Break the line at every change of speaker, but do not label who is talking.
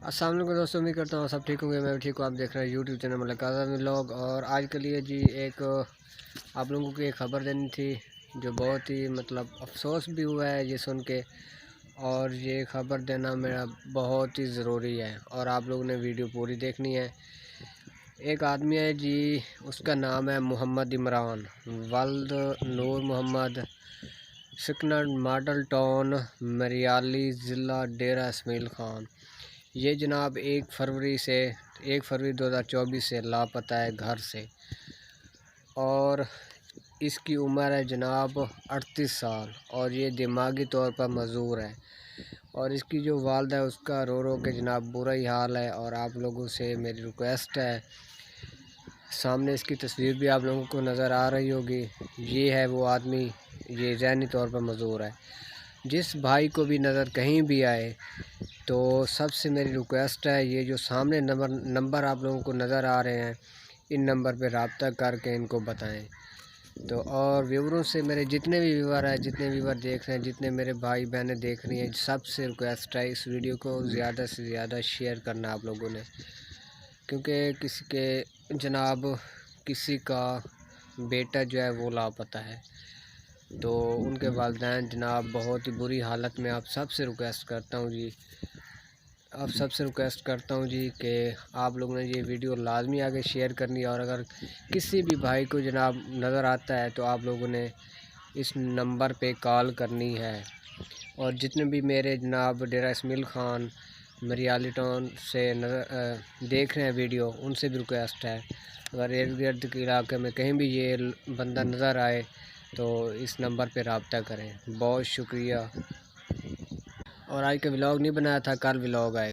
السلام علیکم دوستوں، امید کرتا ہوں سب ٹھیک ہوں گے۔ میں بھی ٹھیک ہوں۔ آپ دیکھ رہے ہیں یوٹیوب چینل ملک آزاد ولاگ، اور آج کے لیے جی ایک آپ لوگوں کو ایک خبر دینی تھی جو بہت ہی افسوس بھی ہوا ہے یہ سن کے، اور یہ خبر دینا میرا بہت ہی ضروری ہے اور آپ لوگوں نے ویڈیو پوری دیکھنی ہے۔ ایک آدمی ہے جی، اس کا نام ہے محمد عمران ولد نور محمد، سکنر ماڈل ٹاؤن مریالی، ضلع ڈیرہ اسماعیل خان۔ یہ جناب 1 فروری 2024 سے لاپتہ ہے گھر سے، اور اس کی عمر ہے جناب 38 سال، اور یہ دماغی طور پر معذور ہے، اور اس کی جو والدہ ہے اس کا رو رو کے جناب برا ہی حال ہے۔ اور آپ لوگوں سے میری ریکویسٹ ہے، سامنے اس کی تصویر بھی آپ لوگوں کو نظر آ رہی ہوگی، یہ ہے وہ آدمی، یہ ذہنی طور پر معذور ہے۔ جس بھائی کو بھی نظر کہیں بھی آئے تو سب سے میری ریکویسٹ ہے، یہ جو سامنے نمبر آپ لوگوں کو نظر آ رہے ہیں، ان نمبر پہ رابطہ کر کے ان کو بتائیں۔ تو اور ویوروں سے میرے جتنے بھی ویور ہیں، جتنے ویور دیکھ رہے ہیں، جتنے میرے بھائی بہنیں دیکھ رہی ہیں، سب سے ریکویسٹ ہے اس ویڈیو کو زیادہ سے زیادہ شیئر کرنا آپ لوگوں نے، کیونکہ کسی کا بیٹا جو ہے وہ لاپتہ ہے، تو ان کے والدین جناب بہت ہی بری حالت میں۔ آپ سب سے ریکویسٹ کرتا ہوں جی کہ آپ لوگوں نے یہ ویڈیو لازمی آگے شیئر کرنی ہے، اور اگر کسی بھی بھائی کو جناب نظر آتا ہے تو آپ لوگوں نے اس نمبر پہ کال کرنی ہے۔ اور جتنے بھی میرے جناب ڈیرہ اسماعیل خان مریالی ٹاؤن سے دیکھ رہے ہیں ویڈیو، ان سے بھی ریکویسٹ ہے، اگر ارد گرد کے علاقے میں کہیں بھی یہ بندہ نظر آئے تو اس نمبر پہ رابطہ کریں۔ بہت شکریہ۔ اور آج کا ولاگ نہیں بنایا تھا، کل ولاگ آئے۔